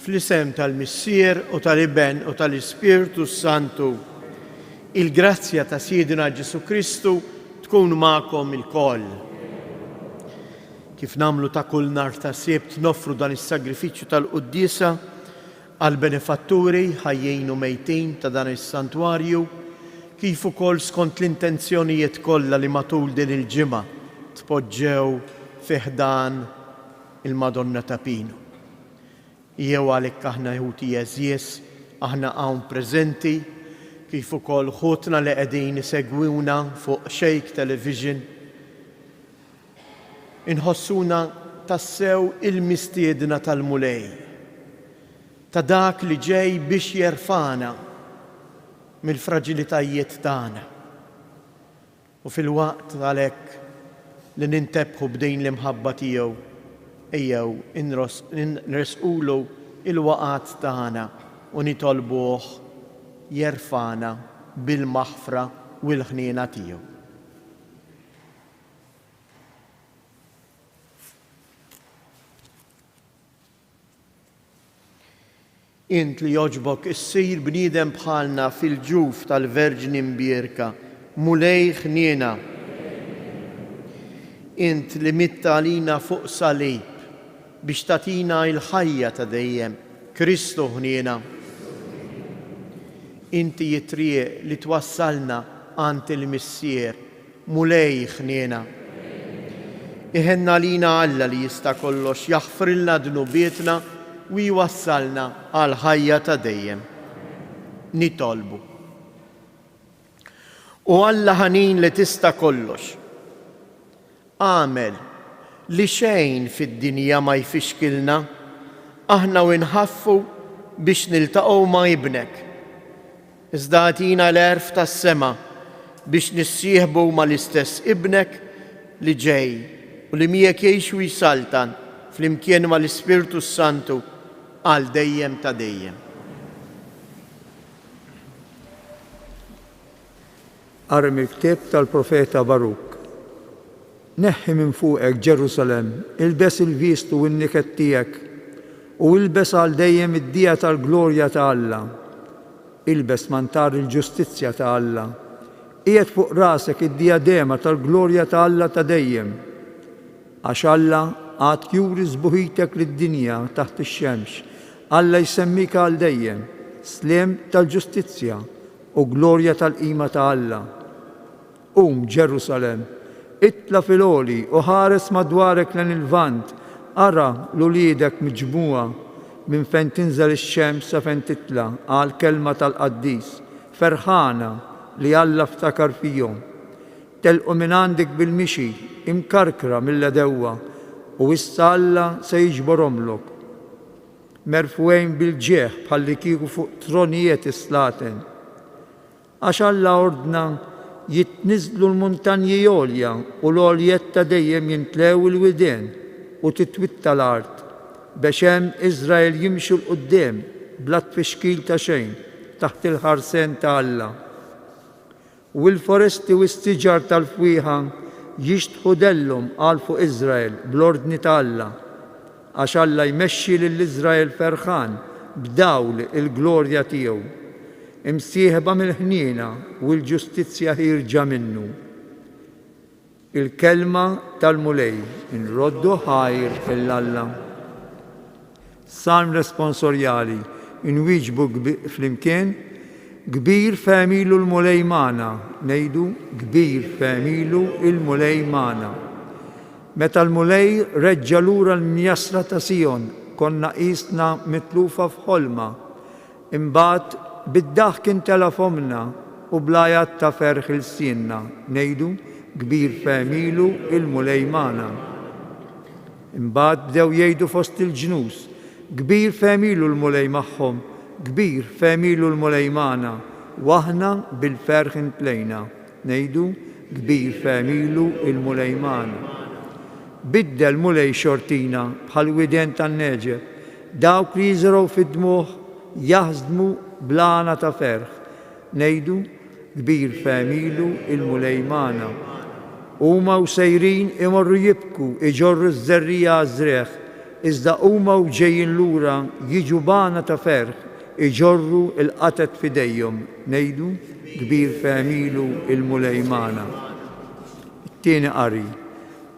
Fl-isem tal-Missier u tal-Iben u tal-Ispirtu Santu, il-grazzja ta' Sidina Ġesu Kristu tkun magħkom ilkoll. Kif namlu ta' kull nhar ta' Sibt noffru dan is-sagrifiċċju tal-Qudiesa għal benefatturi ħajjin u mejtin ta' dan is-santwarju, kif ukoll skont l-intenzjonijiet kollha li matul din il-ġimgħa tpoġġew fih dan il-Madonna ta' Pino. Jew għalhekk aħna ħuti jeżies, aħna hawn preżenti, kif ukoll ħutna li qegħdin isegwuna fuq Shake Television. Inħossuna tassew il-mistiedna tal-mulej, ta' dak li ġej biex jerfana mill-fraġilitajiet tagħna. U fil-waqt għalhekk li nintebħu b'dejn l-imħabba tiegħu ejjew nresqulu il-waqat tagħna u nitolbuh jerfana bil-maħfra u l-ħniena tiegħu. Int li joġbok issir bniedem bħalna fil-ġuf tal-Verġni mbierka, mulej ħniena. Int li mitta għalina fuq salib biex tatina il-ħajja ta' dejjem, Kristu ħniena. Inti jitriq li twassalna għand il-Missier, mulej ħniena. Iħenna lina Alla li jista' kollox jaħfrilna dnubietna u jwassalna għal ħajja ta' dejjem. Nitolbu. U Alla ħanin li tista' kollox, għamel li xejn fid-dinja ma jfixkilna, aħna u nħaffu biex niltaqgħu ma' ibnek. Iżda għatina l-erf tas-sema biex nissieħbu ma' l-istess ibnek li ġej u li miegħek jgħix u jsaltan flimkien ma' l-Ispirtu Santu għal dejjem ta' dejjem. Qari mill-ktieb tal-Profeta Baruk. Neħħi minn fuqek Ġerusalem, ilbes il-vistu u n-niket tiegħek u ilbes għal dejjem id-dija tal-glorja ta' Alla. Ilbes mantar il-ġustizzja ta' Alla. Qiegħed fuq rasek id-diadema tal-glorja ta' Alla ta' dejjem. Għax Alla għad juri żbuħitek lid-dinja taħt ix-xemx. Alla jsemmika għal dejjem, sliem tal-ġustizzja u glorja tal-qima ta' Alla. Ġerusalem, itla fil-oli u ħares madwarek lejn il-vant, ara l-uliedek miġmuwa minn fejn tinżel ix-xemx sa fejn titla għal kelma tal-Qaddis, ferħana li Alla ftakar fihom. Telqu minn għandek bil-mixi, imkarkra mill-edewwa u issa Alla se jiġborhomlok. Merfwejn bil-ġeħ bħalli kieku fuq tronijiet islaten. Għax Alla ordna jitniżlu l-muntanji jolja u l-oljiet ta' dejjem jintlew il-widien u titwitta l-art biex hemm Iżrael jimxu l-qudiem bla tfixkil ta' xejn taħt il-ħarsien ta' Alla. U l-foresti u s-siġar tal-fwieħa jixtħu dellhom għal fuq Iżrael bl-ordni ta' Alla għax Alla jmexxi lill-Iżrael ferħan b'dawl il-glorja tiegħu. Imsieħba mill-ħniena u l-ġustizzja ħirġa minnu. Il-kelma tal-mulej inroddu ħajr fil-Alla. Salm responsorjali inwieġbu flimkien, kbir femilu l-mulej magħna, ngħidu kbir femilu l-mulej magħna. Meta l-mulej reġġa lura l-mjasra ta' Sion, konna qisna mitlufa f'ħolma, imbagħad bid-daħk intela fomna u blajat ta' ferħ il-sienna, ngħidu kbir femilu il-mulej magħna. Imbagħad bdew jgħidu fost il-ġnus, kbir femilu l-mulej magħhom, kbir femilu l-mulej magħna, u aħna bil-ferħ intlejna, ngħidu kbir femilu il-mulej magħna. Biddel mulej xortina bħal widien tan-Neġeb, dawk li jiżraw fid-dmuħ jaħdmu blana ta' ferħ, ngħidu kbir femilu il-mulej magħna. Huma u sejrin imorru jibku iġorru z-żerrija għażreħ, iżda huma u ġejjin lura jiġu bana ta' ferħ iġorru il-qatet fidejhom ngħidu kbir fehmilu il-mulejmana. It-tieni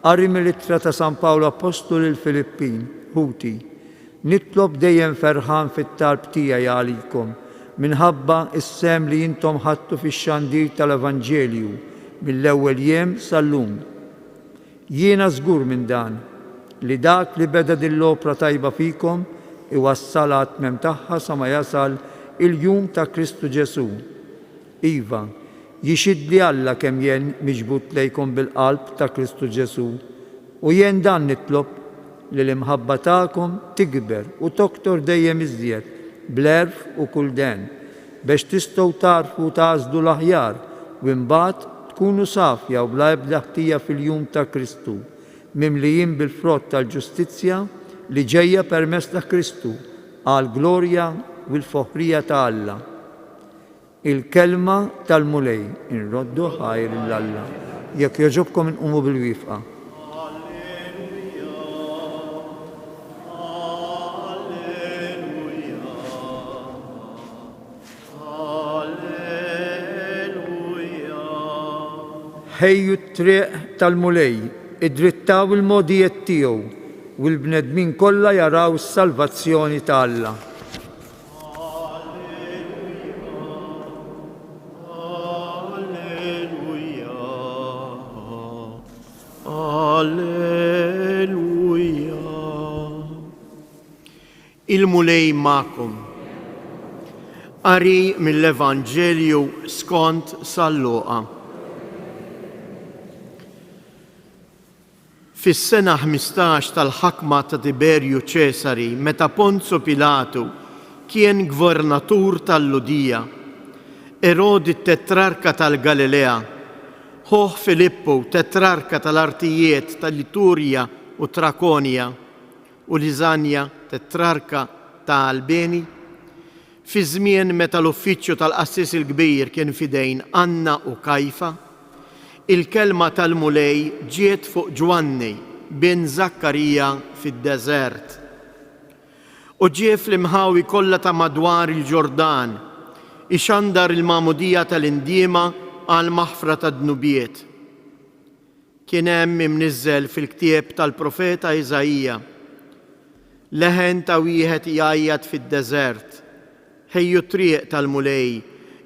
qari mill-ittra ta' San Pawlu Apostolu lil Filippin, Ħuti. Nitlob dejjem ferħan fit-talb tiegħi għalikom minħabba is-sem li intom ħadtu fix-xandir tal-Evanġelju mill-ewwel jiem sal-lum. Jiena żgur minn dan li dak li beda dil-opra tajba fikom iwassala għat-tmiem tagħha sa ma jasal il-jum ta' Kristu Ġesu. Iva, jixidli Alla kemm jien miġbut lejkom bil-qalb ta' Kristu Ġesu u jien dan nitlob li l-imħabba tagħkom tikber u toktor dejjem iżjed bl-erf u kull den biex tistgħu tarfu tażlu l-aħjar u mbagħad tkunu safja u bla ebda ħtija fil-jum ta' Kristu mimlijin bil-frott tal-ġustizzja li ġejja permezz ta' Kristu għal glorja u l-foħrija ta' Alla. Il-kelma tal-mulej inroddu ħajr l-Alla. Jekk jogħġobkom inqumu bil-wifqa. Ħejju t-triq tal-mulej, id-drittaw il-modijiet tiegħu u l-bnedmin kollha jaraw is-salvazzjoni ta' Alla. Alleluja. Il-mulej ma'kom. Qari mill-Evanġelju skont San Luqa. Fis-sena 15 tal-ħakma ta' Tiberju Ċesari, meta Ponzu Pilatu kien gvernatur tal-Ludija, Erodi tetrarka tal-Galilea, Ħoħ Filippu tetrarka tal-artijiet tal-Liturja u Trakonja u Lizanja tetrarka ta' Albeni, fi żmien meta l-uffiċċju tal-Qassis il-Kbir kien fidejn Anna u Kajfa, il-kelma tal-mulej ġiet fuq Ġwanni bin Zakkarija fid-deżert. U ġie fl-imħawi kollha ta' madwar il-Ġordan, ixandar il-magħmudija tal-indiema għal maħfra ta' dnubiet. Kien hemm imniżżel fil-ktieb tal-profeta Iżajija, leħen ta' wieħed jgħajjad fid-deżert, ħejju triq tal-mulej,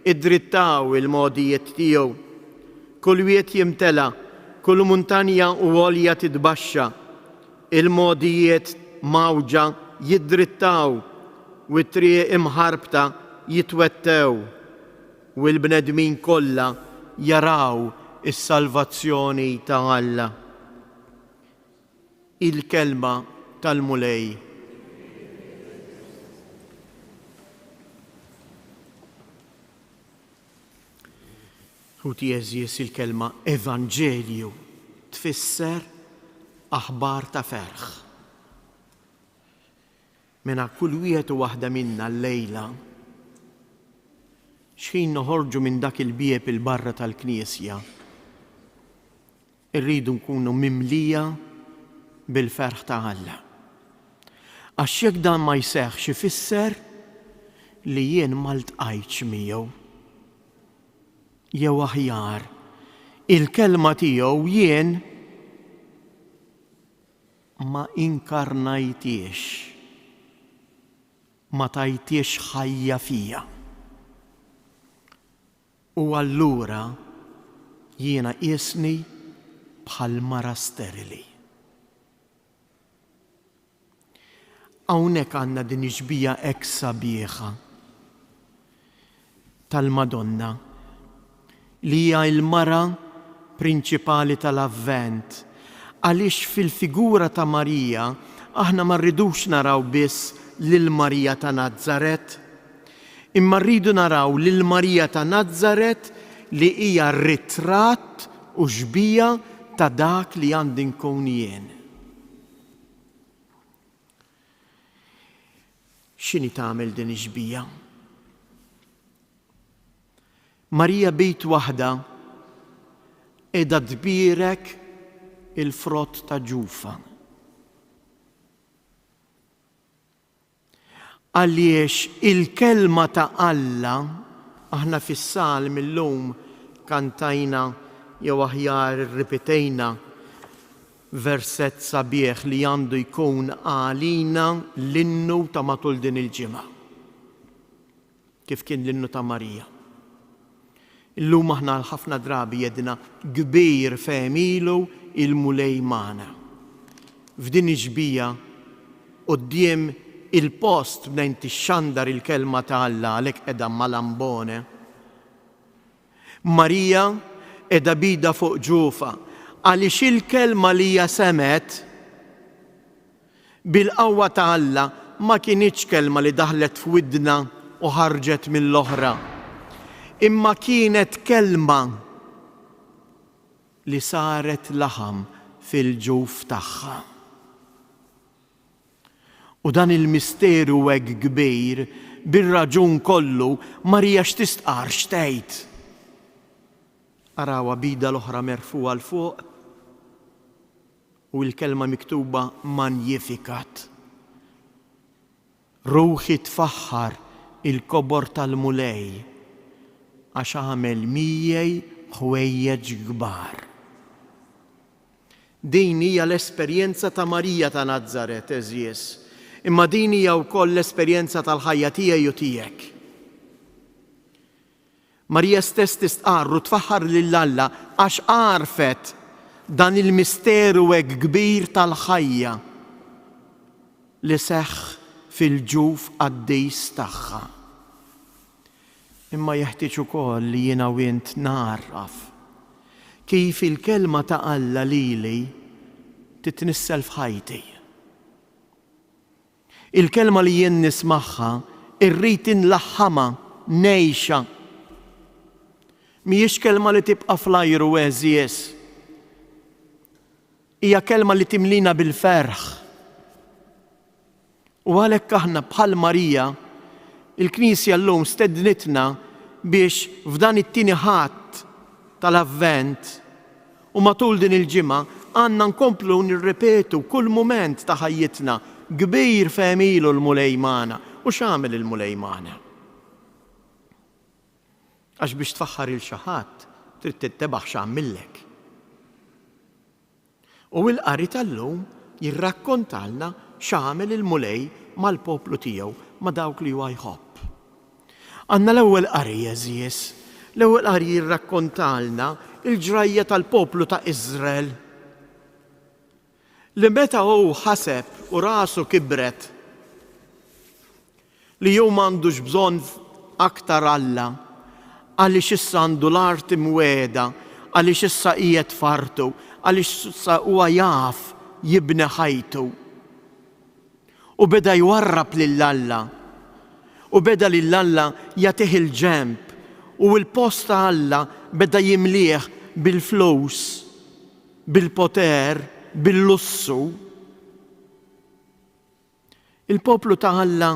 id-drittaw il-modijiet tiegħu. Kull wiet jimtela, kull muntanja u għolja titbaxxa, il-modijiet mawġa jiddrittaw u t-triq imħarbta jitwettew u l-bnedmin kollha jaraw is-salvazzjoni ta' Alla. Il-kelma tal-mulej. U tjeżjes il-kelma Evanġelju tfisser aħbar ta' ferħ. Mena kull wieħed u waħda minna l-lejla x'ħin noħorġu minn dak il-bieb il-barra tal-Knisja. Irridu nkunu mimlija bil-ferħ ta' Alla. Għax jekk dan ma jseħħx ifisser li jien ma ltqajtx miegħu. Jew aħjar, il-kelma tiegħu jien ma inkarnajtiex, ma tajtiex ħajja fija. U allura jiena qiesni bħal mara sterili. Hawnhekk għandna din iġbija hekk sabiħa tal-Madonna li hija l-mara prinċipali tal-Avvent, għaliex fil-figura ta' Marija aħna ma rridux naraw biss lil Marija ta' Nażaret, imma rridu naraw lil Marija ta' Nażaret li hija ritratt u xbija ta' dak li għandi nkun jien. X'inhi tagħmel din iġbija? Marija bejt waħda qiegħda tbierek il-frott ta' ġufa. Għaliex il-kelma ta' Alla, aħna fis-salm illum kantajna jew aħjar ripetejna verset sabiħ li għandu jkun għalina l-innu ta' matul din il-ġimgħa. Kif kien l-innu ta' Marija. Illum aħna ħafna drabi jedna kbir femilu il-mulej magħna. F'din iġbija quddiem il-post b'nejn tixxandar il-kelma ta' Alla għalhekk qiegħda malambone. Marija qiegħda bida fuq ġufa għaliex il-kelma li hija semet bil-qawwa ta' Alla ma kienitx kelma li daħlet f'widna u ħarġet mill-oħra, imma kienet kelma li saret laħam fil-ġuf tagħha. U dan il-misteru hekk kbir bir-raġun kollu Marija x'tistqar xtejt. Arawa bida l-oħra merfuha l fuq u l-kelma miktuba Magnificat. Ruħi tfaħħar il-kobor tal-mulej għax għamel miej ħwejjeġ kbar. Din hija l-esperjenza ta' Marija ta' Nażaret, eżies, imma din hija wkoll l-esperjenza tal-ħajja tiegħi u tiegħek. Marija stess tistqarru tfaħħar lil Alla għax għarfet dan il-misteru hekk kbir tal-ħajja li seħħ fil-ġuf għaddejs tagħha. Imma jeħtieġ ukoll li jiena u int narraf kif il-kelma ta' Alla lili titnissel f'ħajti. Il-kelma li jien nismagħha irrid inlaħħamha ngħixha. Mhijiex kelma li tibqa' flajru eżies. Hija kelma li timlina bil-ferħ. U għalhekk aħna bħal Marija il-Knisja llum stednitna biex f'dan it-tieni ħadd tal-Avvent u matul din il-ġimgħa għandna nkomplu nirrepetu kull mument ta' ħajjitna kbir femilu l-mulej magħna u x'għamel il-mulej magħna. Għax biex tfaħħar il xi ħadd trid tittebaħ x'għamillek. U l-qari tal-lum jirrakkontalna x'għamel il-mulej mal-poplu tiegħu ma' dawk li huwa jħobb. Għandna l-ewwel qari eżies. L-ewwel qari jirrakkontalna il-ġrajja tal-poplu ta' Iżrael. Li meta hu ħaseb u rasu kibret li jew m'għandux bżonn aktar Alla għaliex issa għandu l-art imwiegħda, għaliex issa qiegħed fartu, għaliex issa huwa jaf jibni ħajtu. U beda jwarrab lil Alla. U beda lil Alla jagħtih il-ġenb u l-post ta' Alla beda jimlih bil-flus, bil-poter, bil-lussu. Il-poplu ta' Alla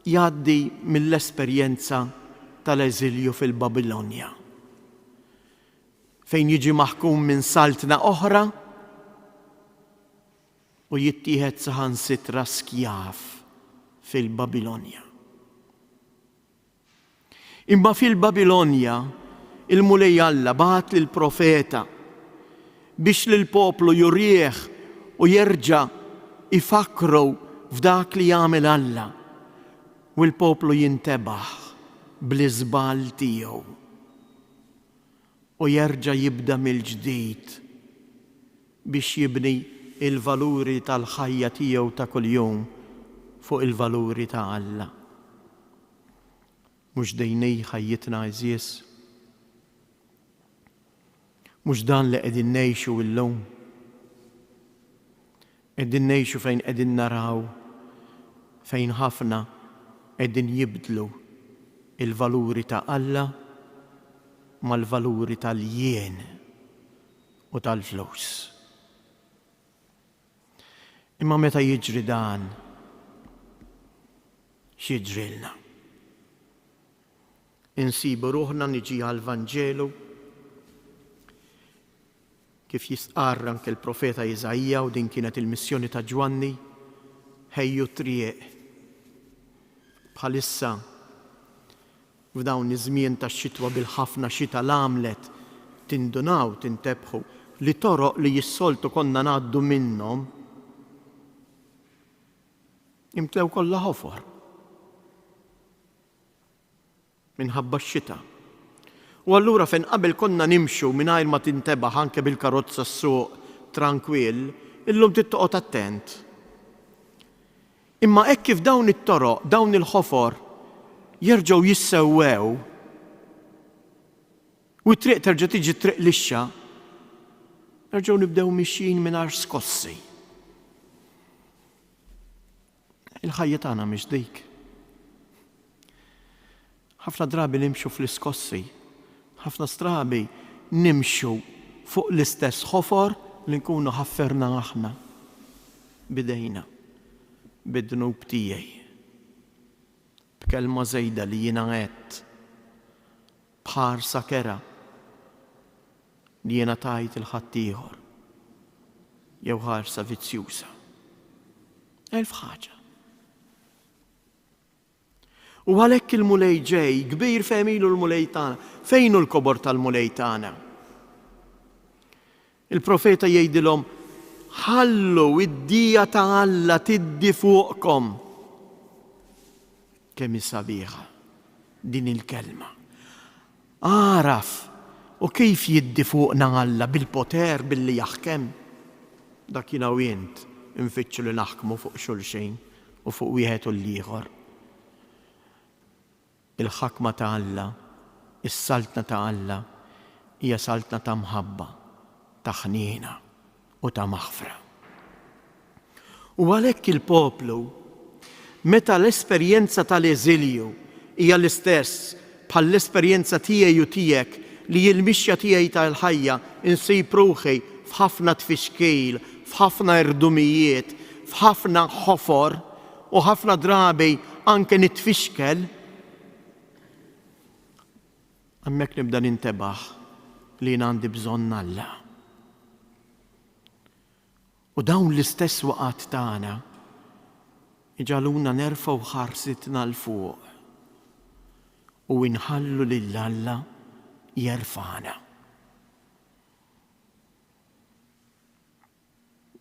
jgħaddi mill-esperjenza tal-eżilju fil-Babilonja, fejn jiġi maħkum minn saltna oħra u jittieħed saħansitra skjaf fil-Babilonja. Imma fil-Babilonja il-mulej Alla bagħat lill-profeta biex lill-poplu jurieħ u jerġa' ifakru f'dak li jagħmel Alla u l-poplu jintebaħ bl-iżbal tiegħu u jerġa' jibda mill-ġdid biex jibni il-valuri tal-ħajja tiegħu ta' kuljum fuq il-valuri ta' Alla. Mhux dejnej ħajjitna eżies. Mhux dan li qegħdin ngħixu llum. Qegħdin ngħixu fejn qegħdin naraw fejn ħafna qegħdin jibdlu il-valuri ta' Alla mal-valuri tal-jien u tal-flus. Imma meta jiġri dan, x'jiġrilna? Insibu ruħna niġi għall-Vanġelu kif jistqarra anke l-profeta Iżajja u din kienet il-missjoni ta' Ġwanni, ħejju triq bħalissa f'dawn iż-żmien tax-xitwa bil-ħafna xita l-għamlet tindunaw, tintebħu li toroq li jissoltu konna ngħaddu minnhom imtlew kollha ħofor minħabba x-xita. U allura fejn qabel konna nimxu mingħajr ma tintebaħ anke bil-karozza s-suq tranquill, illum tittoqgħod attent. Imma hekk kif dawn it-toroq, dawn il-ħofor jerġgħu jissewwew u t-triq terġa' tiġi triq lixxa, nerġgħu nibdew mixjin mingħajr skossi. Il-ħajja tagħna mhix dik. Ħafna drabi nimxu fl-iskossi, ħafna strabi nimxu fuq l-istess ħofor li nkunu ħafferna aħna bidejna bid-dnub tiegħi. B'kelma żejda li jiena għedt bħarsa kera li jiena tajt il-ħadd ieħor jew ħarsa vizzjuża. Elf ħaġa. U għalhekk il-mulej ġej, kbir fehmilu l-mulej tagħna. Fejn hu l-kobor tal-mulej tagħna? Il-profeta jgħidilhom ħallu id-dija ta' Alla tiddi fuqkom. Kemm sabiħa din il-kelma. Araf u kif jiddi fuqna Alla bil-poter billi jaħkem. Dak jiena u int infittxu li naħkmu fuq xulxejn u fuq wieħed u l-ieħor. Il-ħakma ta' Alla, is-saltna ta' Alla hija saltna ta' mħabba, ta' ħniena u ta' maħfra. U għalhekk il-poplu meta l-esperjenza tal-eżilju hija l-istess bħall-esperjenza tiegħi u tiegħek li l-mixja tiegħi tal-ħajja insib ruħi f'ħafna tfixkil, f'ħafna irdumijiet, f'ħafna ħofor u ħafna drabi anke nitfixkel, hemmhekk nibda nintebaħ li jien għandi bżonn Alla. U dawn l-istess waqgħat tagħna iġaluna nerfgħu ħarsitna l fuq u inħallu lil Alla jerfa'na.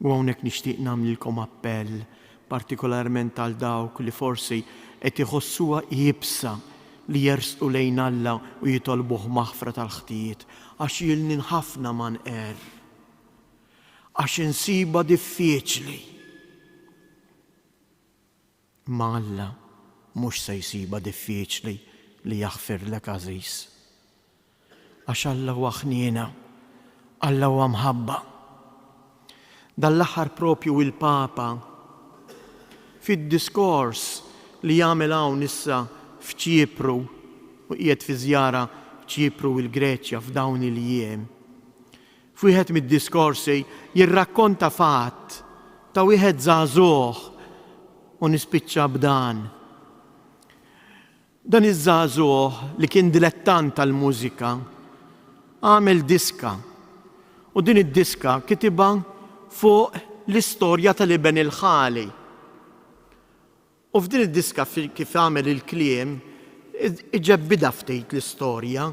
U hawnhekk nixtieq nagħmlilkom appell partikolarment għal dawk li forsi qed iħossuha jibsa li jersqu lejn Alla u jitolbuh maħfra tal-ħtijiet għax jilnin ħafna ma nqer, għax insiba diffiċli. Ma Alla mhux se jsiba diffiċli li jaħfirlek għażiż. Għax Alla huwa ħniena, Alla huwa mħabba. Dal-aħħar propju il-Papa fid-diskors li jagħmel hawn issa f'Ċipru u qiegħed fi żjara f'Ċipru u l-Greċja f'dawn il-jiem. F'wieħed mid-diskorsi jirrakkonta fatt ta' wieħed żagħżugħ u nispiċċa b'dan. Dan iż-żagħżugħ li kien dilettant tal-mużika għamel diska u din id-diska kitibha fuq l-istorja tal-Iben il-Ħali. U f'din id-diska kif għamel il-kliem, iġebbida ftit l-istorja,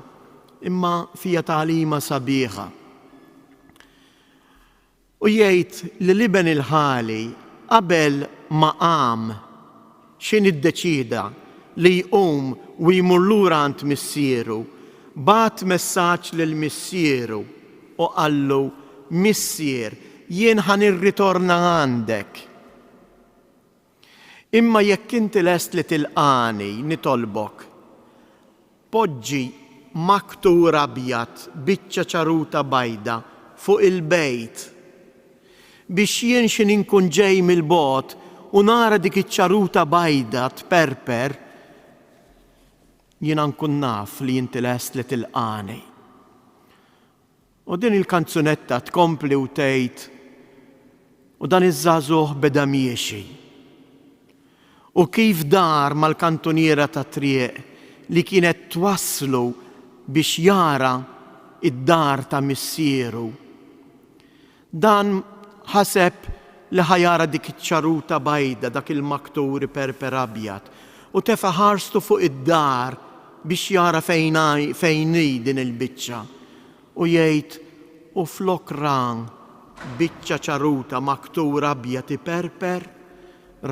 imma fija tagħlima sabiħa. U jgħid li l-Iben il-Ħali qabel ma qam x'in iddeċida li jqum u jmur lura għand missieru, bagħat messaġġ lil missieru u qallu missier jien ħanirritorna għandek. Imma jekk inti lest li tilqani nitolbok, poġġi maktur abjad biċċa ċaruta bajda fuq il-bejt biex jien xi inkun ġej mill-bogħod u nara dik iċ-ċaruta bajda tperper, jiena nkun naf li inti lest li tilqani. U din il-kanzunetta tkompli u tgħid u dan iż-żagħżugħ beda miexi. U kif dar mal-kantoniera ta' triq li kienet twasslu biex jara id-dar ta' missieru. Dan ħaseb li ħajara dik iċ-ċaruta bajda, dak il-makturi perper abjad. u tefa ħarstu fuq id-dar biex jara fejni din il-biċċa u jgħid u flok ran biċċa ċaruta maktura abjad iperper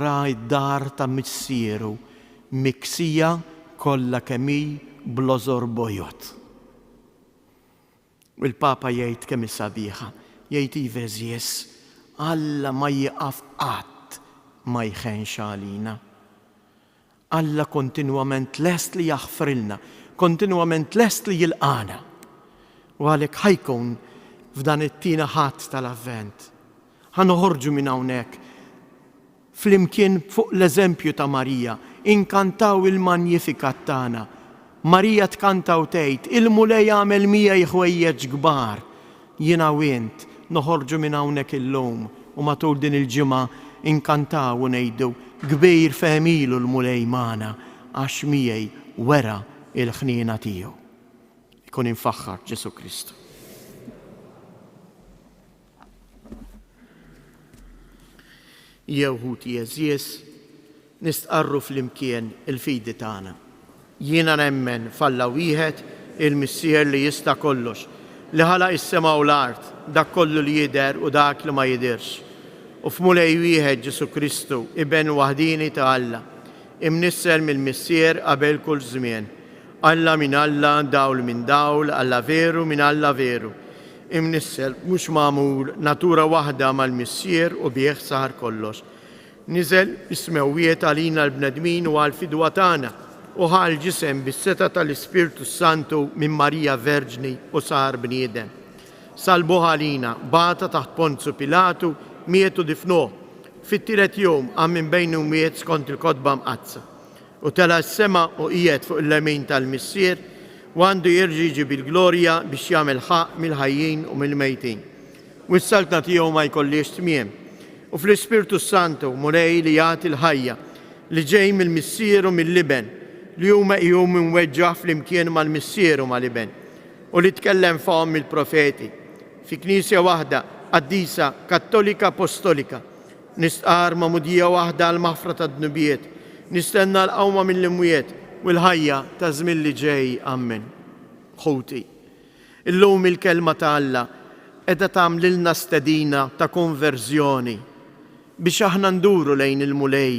ra id-dar ta' missieru miksija kollha kemm hi bl-ożor bojot. U l-Papa jgħid kemm sabiħa, jgħid Iveżjes, Alla ma jieqaf qatt ma jħenx għalina. Alla kontinwament lest li jaħfrilna, kontinwament lest li jilqana. U għalhekk ħajkun f'dan it-tina ħadd tal-Avvent. Ħanoħorġu minn hawnhekk flimkien fuq l-eżempju ta' Marija, inkantaw il-Magnificat tagħna. Marija tkantaw tgħid, il-mulej jagħmel mija ħwejjeġ kbar. Jiena u int noħorġu minn hawnhekk illum u matul din il-ġimgħa inkantaw u ngħidu kbir fehmilu l-mulej magħna għax miegħi wera il-ħniena tiegħu. Ikun infaħħar Ġesu Kristu. Jewħud Jeżjes nistqarru flimkien il-fidi tagħna. Jiena nemmen f'Alla wieħed il-Missier li jista' kollox, li ħalaq is-sema u l-art, dak kollu li jidher u dak li ma jidirx. U f'mulej wieħed Ġesu Kristu, iben waħdini ta' Alla, imnissel mill-Missier qabel kull żmien. Alla minn Alla, dawl minn dawl, Alla veru minn Alla veru. Imnissel mhux magħmul natura waħda mal-Missier u bih sar kollox. Niżel ismewwiet għalina l-bnedmin u għall-fidwa tagħna u ħal ġisem bis-seta tal-Ispirtu Santu minn Marija Verġni u sar bniedem. Salbuh għalina, bata taħt Ponzu Pilatu, mietu difnuh. Fit-tielet jum għam minn bejn miet skont il-kotba mqazza. U tela s-sema u qiegħed fuq il-lemin tal-Missier u għandu jerġa' jiġi bil-glorja biex jagħmel ħaq mill-ħajjin u mill-mejtin. U s-saltna tiegħu ma jkollix tmiem. U fl-Ispirtu Santu mulej li jagħti l-ħajja li ġej mill-Missier u mill-liben li huma jum imweġġaħ flimkien mal-Missier u mal-liben u li tkellem fahom il-profeti fi Knisja waħda qaddisa Kattolika Apostolika nistqar ma'mudija waħda għal maħfra tad-dnubiet nistenna l-qawma mill-imwiet u l-ħajja ta' żmien li ġej. Amen. Ħuti, illum il-kelma ta' Alla qiegħda tagħmlilna stedina ta' konverżjoni biex aħna nduru lejn il-mulej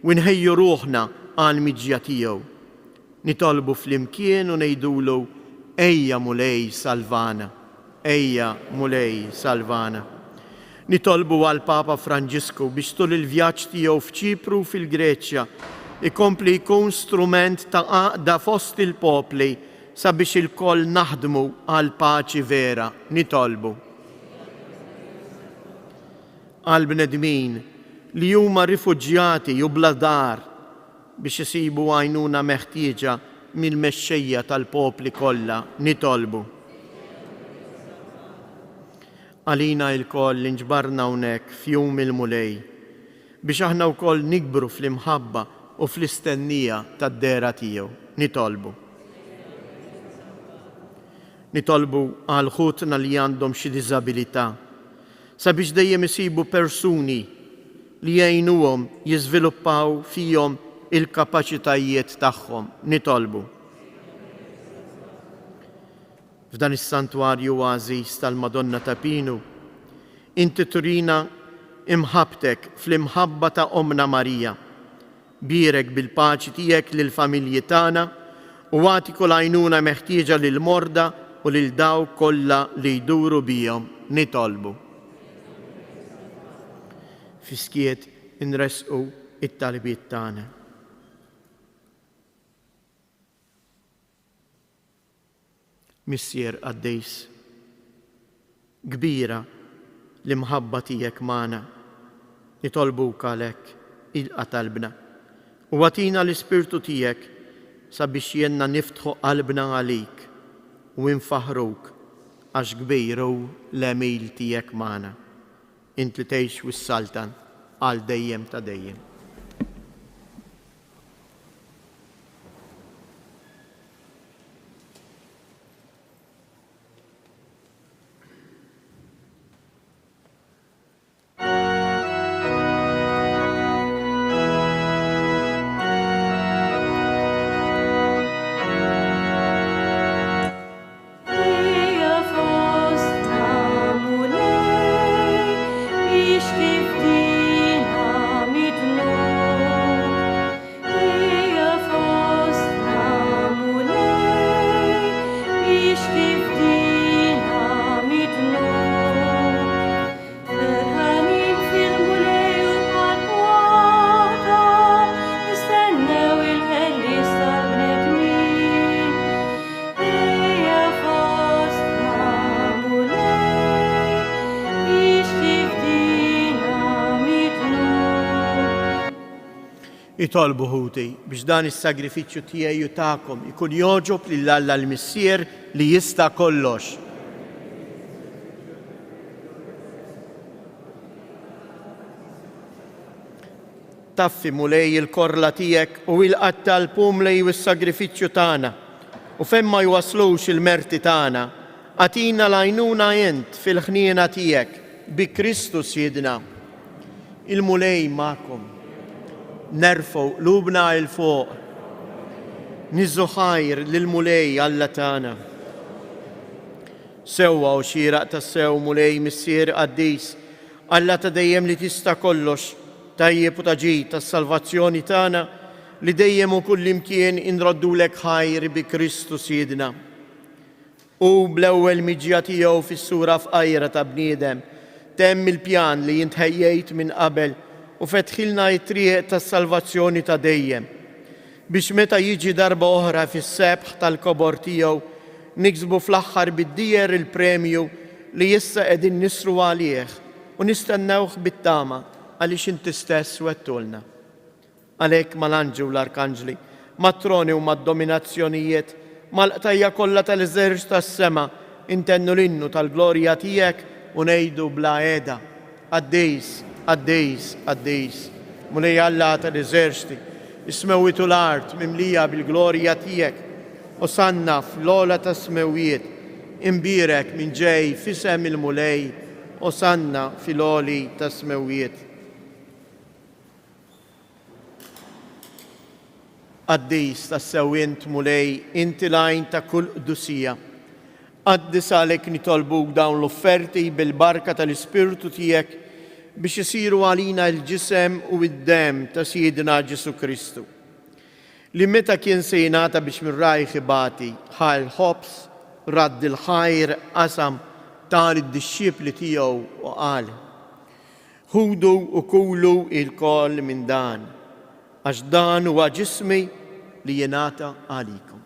u nħejju ruħna għal miġja tiegħu. Nitolbu flimkien u ngħidulu ejja mulej salvana, ejja mulej salvana. Nitolbu għal Papa Franġisku biex tul il-vjaġġ tiegħu f'Ċipru fil-Greċja ikompli jkun strument ta' għaqda fost il-popli sabiex il-koll naħdmu għal paċi vera. Nitolbu għal bnedmin li huma rifuġjati u bla dar biex isibu għajnuna meħtieġa mill-mexxejja tal-popli kollha. Nitolbu għalina il-koll li nġbarna hawnhekk f'jum il-mulej biex aħna wkoll nikbru fl-imħabba u fl-istennija tad-dera tiegħu. Nitolbu għal ħutna li għandhom xi diżabilità sabiex dejjem isibu persuni li jgħinuhom jiżviluppaw fihom il-kapaċitajiet tagħhom. Nitolbu f'dan is-santwarju għażiż tal-Madonna ta' Pinu, inti turina imħabtek fl-imħabba ta' Omna Marija, birek bil-paċi tiegħek lill-familji tagħna u għati kull għajnuna meħtieġa lil morda u lil dawk kollha li jduru bihom. Nitolbu fiskiet inresqu it-talbiet tagħna. Missier Qaddejs, kbira l-imħabba tiegħek magħna, nitolbuk għalhekk ilqa' talbna u għatina l-Ispirtu tiegħek sabiex jenna niftħu qalbna għalik u nfaħruk għax kbiru l-emil tiegħek magħna. Int li tgħix wis-saltan għal dejjem ta' dejjem. jitolbu ħuti biex dan is-sagrifiċċju tiegħi jutakom ikun joġob lil Alla l-Missier li jista' kollox. Taffi mulej il-korla tiegħek u il-qatta l-pumlej u s-sagrifiċċju tagħna u fejn ma jwaslux il-merti tagħna, għatina l-għajnuna int fil-ħniena tiegħek bi Kristus Sidna. Il-mulej magħkom, nerfgħu qlubna il fuq, niżżu ħajr lill-mulej Alla tagħna. Sewwa u xieraq tas-sew mulej Missier Qaddis, Alla ta' dejjem li tista' kollox, tajjeb u taġid tas-salvazzjoni tagħna li dejjem u kullimkien inroddulek ħajr bi Kristus Sidna. U bl-ewwel miġja tiegħu fis-sura f'qajra ta' bniedem temm il-pjan li jintħejjejt minn qabel u fetħilna t-triq tas-salvazzjoni ta' dejjem biex meta jiġi darba oħra fis-sebħ tal-kobor tiegħu niksbu fl-aħħar bid-dijer il-premju li issa qegħdin nisru għalih u nistennewh bit-tama għaliex inti stess wettulna. Għalhekk mal-anġi u l-arkanġli, mat-troni u mad-dominazzjonijiet, mal-qtajja kollha tal-eżerġ tas-sema intennu l-innu tal-glorja tiegħek u ngħidu bla qiegħda: Qaddis, Qaddis, Qaddis, mulej Alla tal-eżerġti, ismewwitu l-art mimlija bil-glorja tiegħek, osanna fl-ogħla ta' smewwiet, imbirek minn ġej f'isem il-mulej, osanna fil-għoli ta' smewwiet. Qaddis tas-sew int mulej, inti l-għajn ta' kull qdusija. Qaddis għalhekk nitolbuk dawn l-offerti bil-barka tal-Ispirtu tiegħek biex isiru għalina l-ġisem u d-dem ta' Sidna Ġesu Kristu, li meta kien se jingħata biex minn rajħ ibati ħal ħobs, radd il-ħajr qasam tal id-dixxiepli tiegħu u qal: ħudu u kulu il-koll minn dan, għax dan huwa ġismi li jingħata għalikom.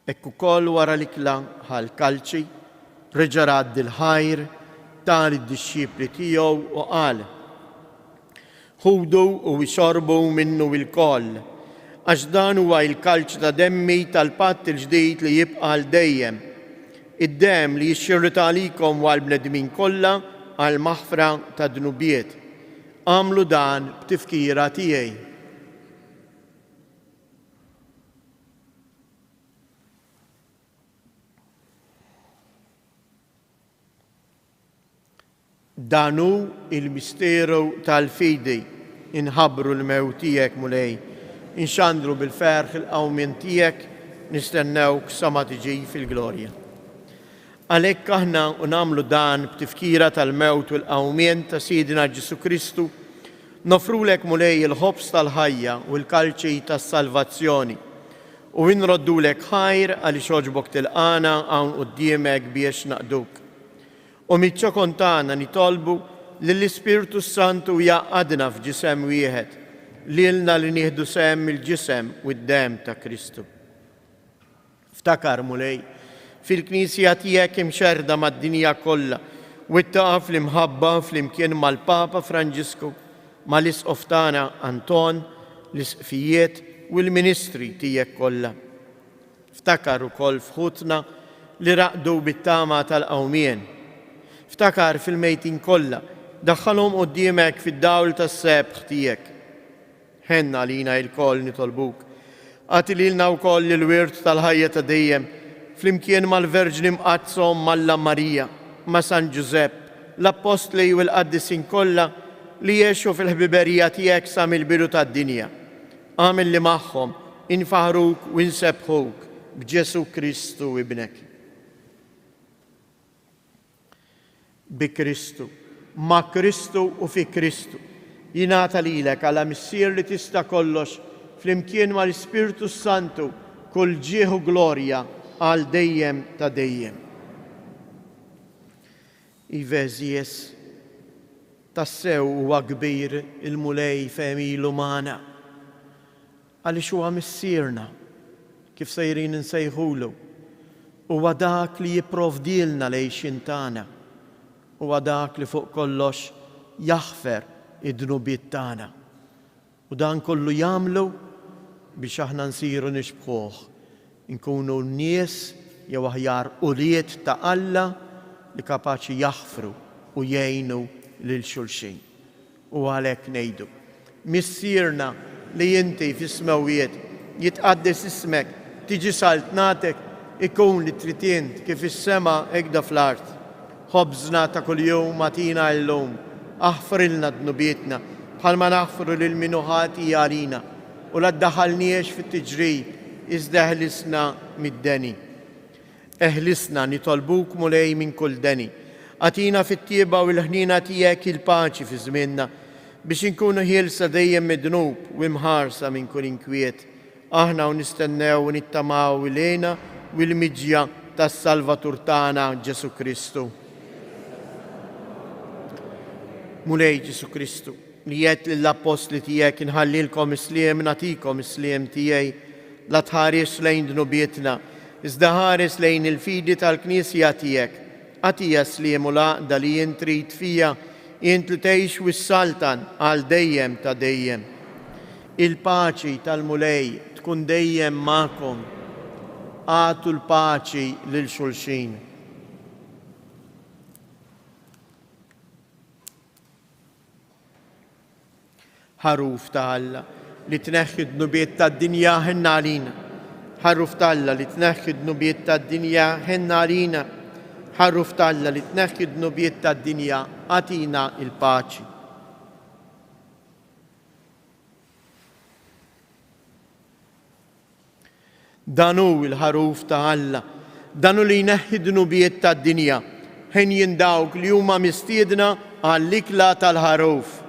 Ekk ukoll wara l-ikla ħal-kalċi reġa' radd il-ħajr tal id-dixxiepli tiegħu u qal: ħudu u xorbu minnu il-koll, għax dan huwa l-kalċ ta' demmi tal-patt il-ġdid li jibqa' għal dejjem, id-dem li jixxirrita għalikom u għall-bnedmin kollha għal maħfra ta' dnubiet. Għamlu dan b'tifkira tiegħi. Danu il-misteru tal-fidi, inħabru l-mewt tiegħek mulej, inxandru bil-ferħ il-qawmien tiegħek, nistennewk sa ma tiġi fil-glorja. Għalhekk aħna nagħmlu dan b'tifkira tal-mewt u l-qawmien ta' Sidna Ġesu Kristu, nofrulek mulej il-ħobs tal-ħajja u l-kalċi tas-salvazzjoni u nroddulek ħajr għaliex għoġbok tilqana hawn quddiemek biex naqduk. U miċ-ċokon tagħna nitolbu lill-Ispirtu Santu jaqgħadna f'ġisem wieħed, lilna li nieħdu sehem il-ġisem u d-dem ta' Kristu. Ftakar mulej fil-Knisja tiegħek imxerda mad-dinja kollha u ittaqa' fl-imħabba flimkien mal-Papa Franġisku, mal-Isqof tagħna Anton, l-isqfijiet u l-ministri tiegħek kollha. Ftakar ukoll f'ħutna li raqdu bit-tama tal-qawmien. Ftakar fil-mejtin kollha, daħħalhom quddiemek fid-dawl tas-sebħ tiegħek. Ħenna lina l-koll nitolbuk. Għati lilna wkoll il-wirt tal-ħajja ta' dejjem, flimkien mal-Verġni mqazzhom Malla Marija, ma' San Ġusepp, l-Apostli u l-Qaddisin kollha li jgħixu fil-ħbiberija tiegħek sa mill-bidu tad-dinja. Għamil li magħhom infaħruk u nsebħuk b'Ġesu Kristu ibnek. Bi Kristu, ma' Kristu u fi Kristu, jingħata lilek għala missier li tista' kollox flimkien mal-Ispirtu Santu kull ġieħ u glorja għal dejjem ta' dejjem. Iveżies, tassew huwa kbir il-mulej femilu magħna, għaliex huwa missierna kif sejrin nsejħulu. Huwa dak li jipprovdilna lejxin tagħna. Huwa dak li fuq kollox jaħfer id-dnubiet tagħna. U dan kollu jagħmlu biex aħna nsiru nixbħuh. Nkunu nies jew aħjar uliet ta' Alla li kapaċi jaħfru u jgħinu lil xulxin. U għalhekk ngħidu, missierna li inti fis-smawijiet jitqaddes ismek, tiġi saltnatek, ikun li tritient kif is-sema hekk fl-art. Ħobżna ta' kuljum atina llum, aħfrilna dnubietna bħalma naħfru lil min ħati għalina u la ddaħħalniex fit-tiġrib iżda eħlisna mid-deni. Eħlisna nitolbuk mulej minn kull deni. Atina fit-tieba u l-ħnina tiegħek il-paċi fi żmienna biex inkunu ħielsa dejjem mid-dnub u imħarsa minn kull inkwiet. Aħna u nistennew u nittamaw ilejna u l-miġja tas-Salvatur tagħna Ġesu Kristu. Mulej Ġesu Kristu, li jgħid lill-apostli tiegħek inħallilkom isliem nagħtikom isliem tiegħi, la tħares lejn dnubietna, iżda ħares lejn il-fidi tal-Knisja tiegħek. Għatija sliem u laqda li jien trid fija, jien li tgħix wis-saltan għal dejjem ta' dejjem. Il-paċi tal-mulej tkun dejjem magħkom. Għatu l-paċi lil xulxin. Ħaruf ta' Alla li tneħħi d-dnubiet tad-dinja ħenna għalina. Ħaruf ta' Alla li tneħħi d-dnubiet tad-dinja ħenna għalina. Ħaruf ta' Alla li tneħħi d-dnubiet tad-dinja għatina il-paċi. Danu il-ħaruf ta' Alla, danu li jneħħi d-dnubiet tad-dinja, ħen jindawk li huma mistiedna għall-ikla tal-ħaruf.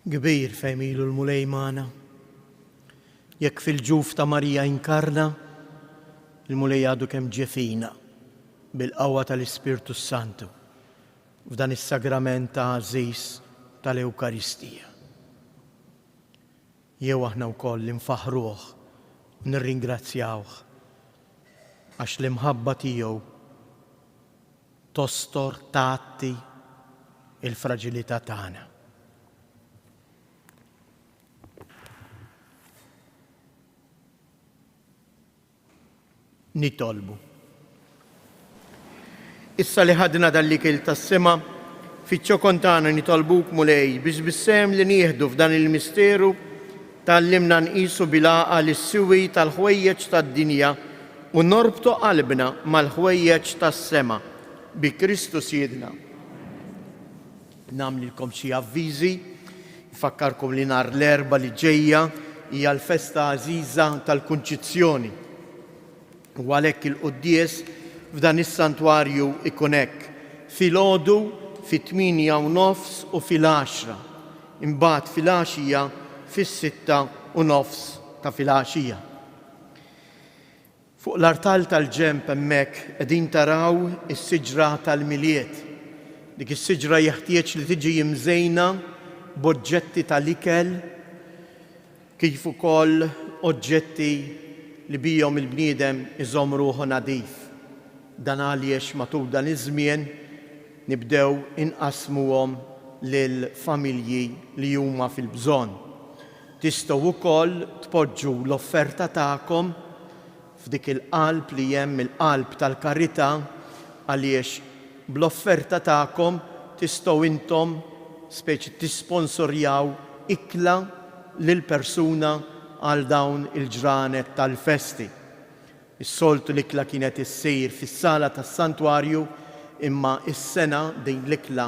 Kbir fejn ilu l-mulej magħna. Jekk fil-ġuf ta' Marija inkarna, il-mulej għadu kemm ġefina bil-qawwa tal-Ispirtu Santu f'dan is-sagrament ta' għażiż tal-Ewkaristija. Jew aħna wkoll nfaħruh u nirringrazzjawh għax l-imħabba tiegħu tostor tagħti il-fraġilità tagħna. Nitolbu. Issa li ħadna dal-ikel tas-sema, fiċ-ċokon tagħna nitolbuk mulej biex bissem li nieħdu f'dan il-misteru tallimna nqisu bil-għaqal l-siwi tal-ħwejjeġ tad-dinja u norbtu qalbna mal-ħwejjeġ tas-sema bi Kristu Siedna. Namlilkom xi avviżi, nfakkarkom li nhar l-erba' li ġejja hija l-festa għażiża tal-Kunċizzjoni. U għalhekk il-quddies f'dan is-santwarju ikun hekk filgħodu fit-8:30 u fil-10. Imbagħad fil-għaxija fis-6:30 ta' filgħaxija. Fuq l-artal tal-ġenb hemmhekk qegħdin taraw is-siġra tal-miliet. Dik is-siġra jeħtieġ li tiġi mżejna b'oġġetti tal-ikel kif ukoll oġġetti li bijhom il-bniedem iżomm ruħu nadif. Dan għaliex matul dan iż-żmien nibdew inqasmuhom lil familji li huma fil-bżonn. Tistgħu wkoll tpoġġu l-offerta tagħkom f'dik il-qalb li hemm il-qalb tal-karità għaliex bl-offerta tagħkom tistgħu intom speċi tisponsorjaw ikla lil persuna għal dawn il-ġranet tal-festi. Is-soltu l-ikla kienet issir fis-sala tas-santwarju, imma is-sena din l-ikla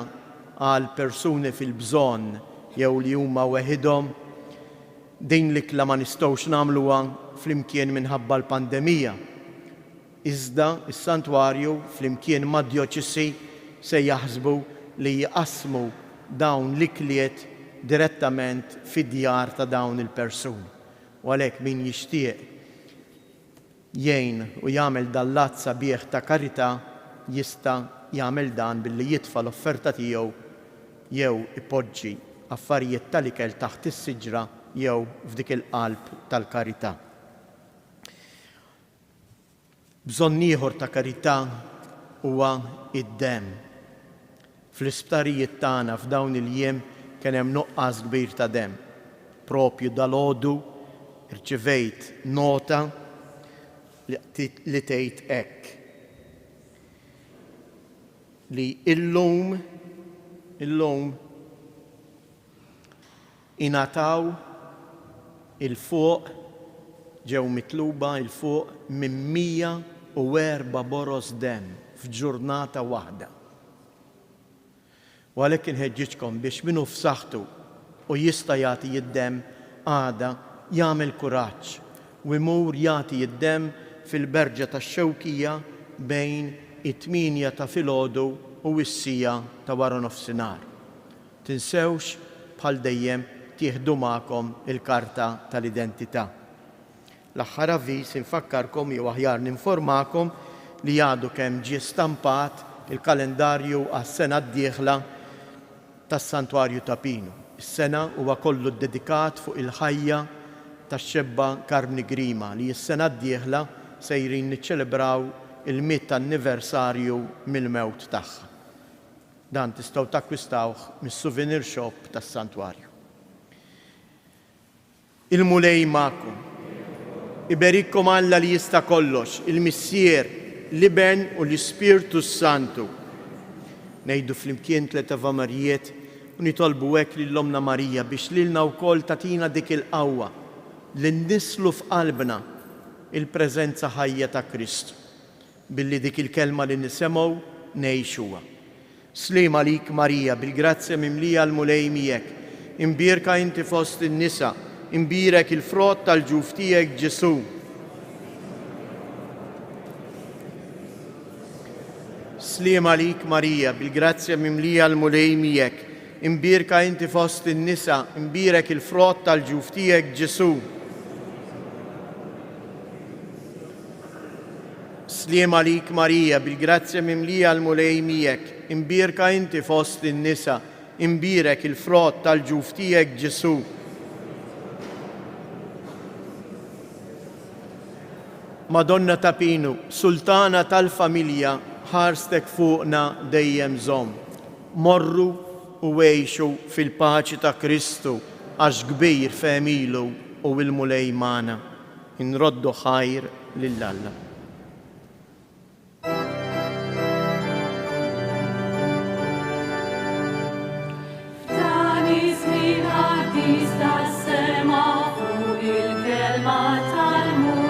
għal persuni fil-bżonn jew li huma weħidhom, din l-ikla ma nistgħux nagħmluha flimkien minħabba l-pandemija. Iżda is-santwarju flimkien mad-djoċesi se jaħsbu li jqassmu dawn l-ikliet direttament fid-djar ta' dawn il-persuni. U għalhekk min jixtieq jgħin u jagħmel dal-att sabiħ ta' karità jista' jagħmel dan billi jitfa' l-offerta tiegħu jew ipoġġi affarijiet tal-ikel taħt is-siġra jew f'dik il-qalb tal-karità. Bżonn ieħor ta' karità huwa id-demm. Fl-isptarijiet tagħna f'dawn il-jiem kien hemm nuqqas kbir ta' demm. Propju dalgħodu irċivejt nota li tgħid hekk li illum ingħataw il-fuq ġew mitluba il-fuq minn 104 boros demm f'ġurnata waħda. U għalhekk inħeġġiġkom biex minnu f'saħħtu u jista' jagħti id-demm għada jagħmel kuraġġ u jmur jagħti id-demm fil-berġa tax-Xewkija bejn it-8 ta' filgħodu u s-sija ta' wara nofsinhar. Tinsewx bħal dejjem tieħdu magħkom il-karta tal-identità. L-aħħar avviż infakkarkom jew aħjar ninformakom li għadu kemm ġie stampat il-kalendarju għas-sena d-dieħla tas-Santwarju ta' Pinu. Is-sena huwa kollu ddedikat fuq il-ħajja tax-xebba Karmni Grima li s-sena d-dieħla sejrin niċċelebraw il-100 anniversarju mill-mewt tagħha. Dan tistgħu takkwistawh mis-souvenir shop tas-Santwarju. Il-mulej magħkom. Iberikkom Alla li jista' kollox, il-Missier, l-Iben u l-Ispirtu Santu. Ngħidu flimkien 3 Avamarijiet u nitolbu hekk lil-Omna Marija biex lilna wkoll tagħtina dik il-qawwa li nislu f'qalbna il-preżenza ħajja ta' Kristu billi dik il-kelma li nisemgħu ngħixuha. Sliem għalik Marija, bil-grazzja mimlija l-mulej miegħek, imbierka inti fost in-nisa, imbierek il-frott tal-ġuf tiegħek Ġesu. Sliem għalik Marija, bil-grazzja mimlija l-mulej miegħek, imbirka inti fost in-nisa, imbirek il-frott tal-ġuf tiegħek Ġesu. Sliem għalik Marija, bil-grazzja mimlija l-mulej miegħek, imbirka inti fost in-nisa, imbirek il-frott tal-ġuf tiegħek Ġesu. Madonna ta' Pinu, Sultana tal-familja, ħarstek fuqna dejjem żomm. Morru u għejxu fil-paċi ta' Kristu, għax kbir femilu u il-mulej mana. Inroddu ħajr lill-Alla. Tas-sema fuq il-kelma tal-Mulej.